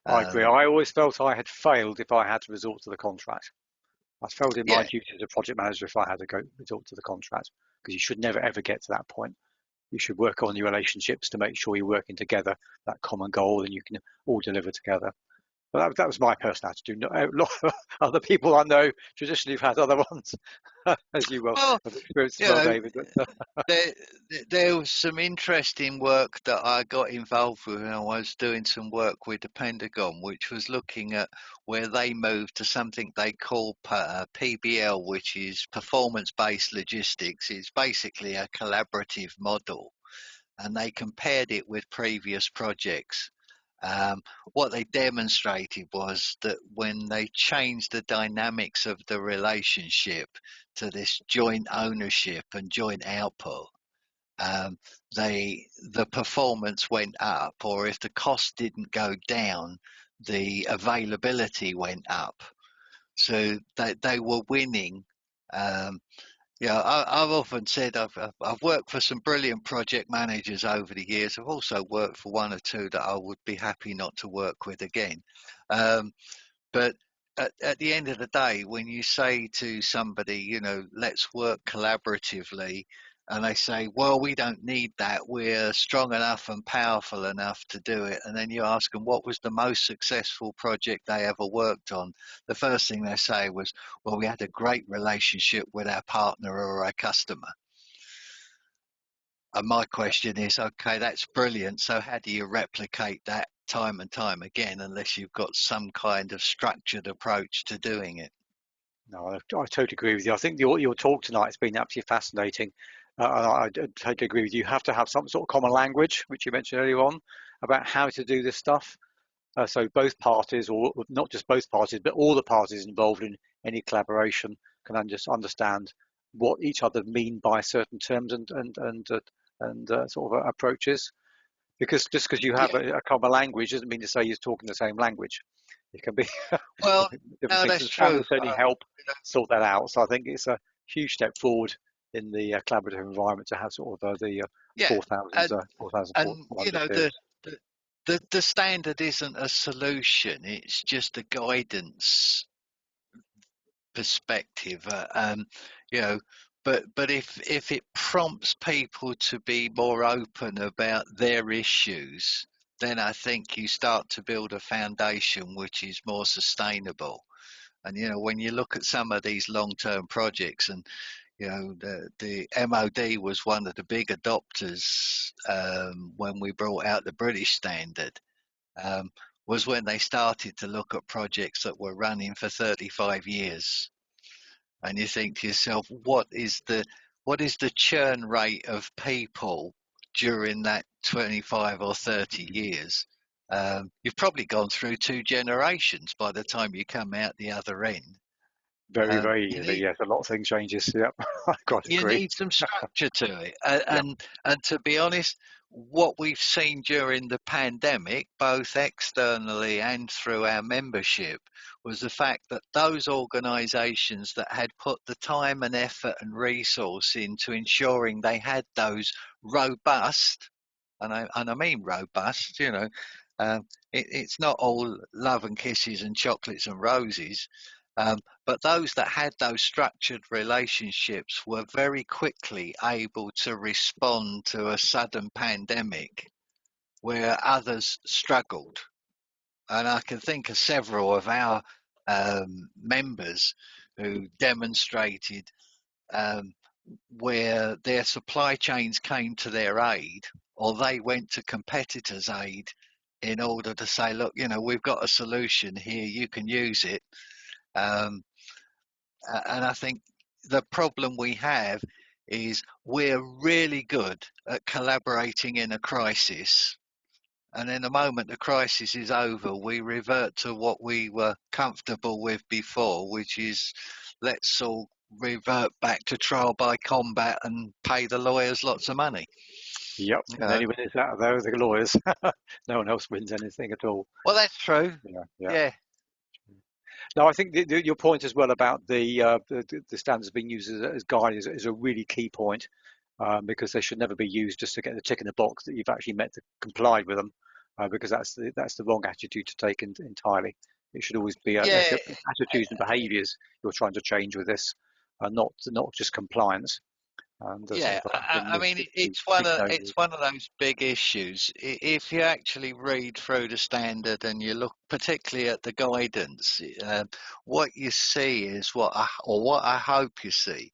I agree. I always felt I had failed if I had to resort to the contract. I failed in my Yeah, duty as a project manager if I had to resort to the contract, because you should never ever get to that point. You should work on your relationships to make sure you're working together, that common goal, and you can all deliver together. But that was my personal attitude. A lot of other people I know traditionally have had other ones, as you will well, have experienced as you well, know, David. there, there was some interesting work that I got involved with when I was doing some work with the Pentagon, which was looking at where they moved to something they call PBL, which is performance-based logistics. It's basically a collaborative model, and they compared it with previous projects. What they demonstrated was that when they changed the dynamics of the relationship to this joint ownership and joint output, um, the performance went up, or if the cost didn't go down, the availability went up. So they were winning. Um, I've often said I've worked for some brilliant project managers over the years. I've also worked for one or two that I would be happy not to work with again. But at the end of the day, when you say to somebody, let's work collaboratively, and they say, well, we don't need that, we're strong enough and powerful enough to do it. And then you ask them what was the most successful project they ever worked on. The first thing they say was, well, we had a great relationship with our partner or our customer. And my question is, okay, that's brilliant. So how do you replicate that time and time again, unless you've got some kind of structured approach to doing it? No, I totally agree with you. I think your talk tonight has been absolutely fascinating. I totally agree with you. You have to have some sort of common language, which you mentioned earlier on, about how to do this stuff. So both parties, or not just both parties, but all the parties involved in any collaboration can just understand what each other mean by certain terms and sort of approaches. Because just because you have Yeah, a common language doesn't mean to say you're talking the same language. It can be well, different no, things, that's and true. standards only help sort that out. So I think it's a huge step forward in the collaborative environment to have sort of the Yeah, 4,000 and 4,400 peers. the standard isn't a solution; it's just a guidance perspective. You know, but if it prompts people to be more open about their issues, then I think you start to build a foundation which is more sustainable. And when you look at some of these long-term projects, and the MOD was one of the big adopters when we brought out the British standard. Was when they started to look at projects that were running for 35 years, and you think to yourself, what is the churn rate of people during that 25 or 30 years? You've probably gone through two generations by the time you come out the other end. Very, very You easily. need Yes, a lot of things changes. Yep, I quite you agree. need some structure to it, Yep. and to be honest, what we've seen during the pandemic, both externally and through our membership, was the fact that those organisations that had put the time and effort and resource into ensuring they had those robust, and I mean robust, it's not all love and kisses and chocolates and roses, but those that had those structured relationships were very quickly able to respond to a sudden pandemic where others struggled. And I can think of several of our members who demonstrated where their supply chains came to their aid, or they went to competitors' aid in order to say, look, we've got a solution here, you can use it. And I think the problem we have is we're really good at collaborating in a crisis. And in the moment the crisis is over, we revert to what we were comfortable with before, which is let's all revert back to trial by combat and pay the lawyers lots of money. Yep, and anyone is out of there, the lawyers. No one else wins anything at all. Well, that's true. Yeah. No, I think your point as well about the standards being used as guides is a really key point, because they should never be used just to get the tick in the box that you've actually complied with them, because that's the wrong attitude to take entirely. It should always be attitudes and behaviours you're trying to change with this, not just compliance. And I mean, it's one of those big issues. If you actually read through the standard and you look particularly at the guidance, what you see is what I hope you see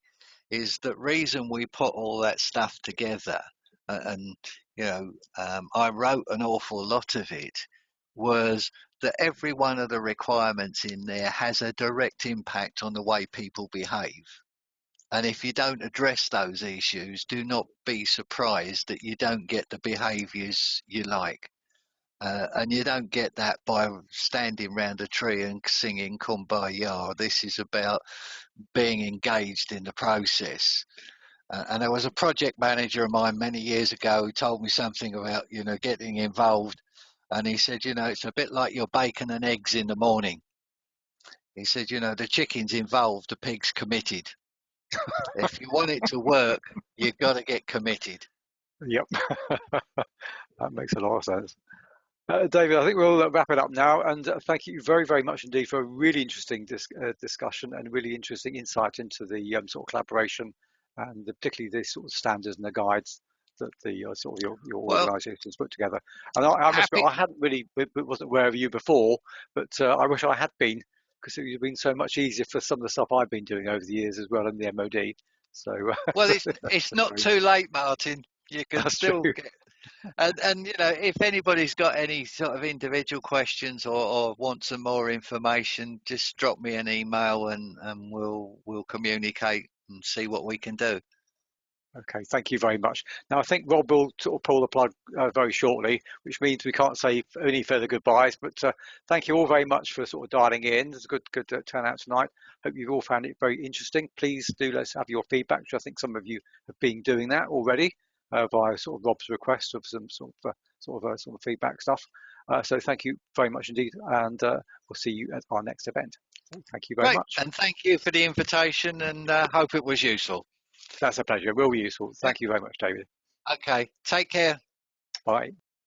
is the reason we put all that stuff together. And I wrote an awful lot of it, was that every one of the requirements in there has a direct impact on the way people behave. And if you don't address those issues, do not be surprised that you don't get the behaviours you like. And you don't get that by standing round a tree and singing Kumbaya. This is about being engaged in the process. And there was a project manager of mine many years ago who told me something about, getting involved. And he said, it's a bit like your bacon and eggs in the morning. He said, the chicken's involved, the pig's committed. If you want it to work, you've got to get committed. Yep, that makes a lot of sense. David, I think we'll wrap it up now, and thank you very, very much indeed for a really interesting discussion and really interesting insight into the sort of collaboration and particularly the sort of standards and the guides that the sort of your organisation's put together. And I must admit, I hadn't really wasn't aware of you before, but I wish I had been, because it would have been so much easier for some of the stuff I've been doing over the years as well in the MOD. So well, it's not too late, Martin. You can still get. And if anybody's got any sort of individual questions or want some more information, just drop me an email and we'll communicate and see what we can do. Okay, thank you very much. Now, I think Rob will sort of pull the plug very shortly, which means we can't say any further goodbyes. But thank you all very much for sort of dialing in. It's a good turnout tonight. Hope you've all found it very interesting. Please do let us have your feedback, which I think some of you have been doing that already via sort of Rob's request of some sort of feedback stuff. So thank you very much indeed, and we'll see you at our next event. Thank you very much. And thank you for the invitation, and hope it was useful. That's a pleasure. It will be useful. Thank you very much, David. Okay. Take care. Bye.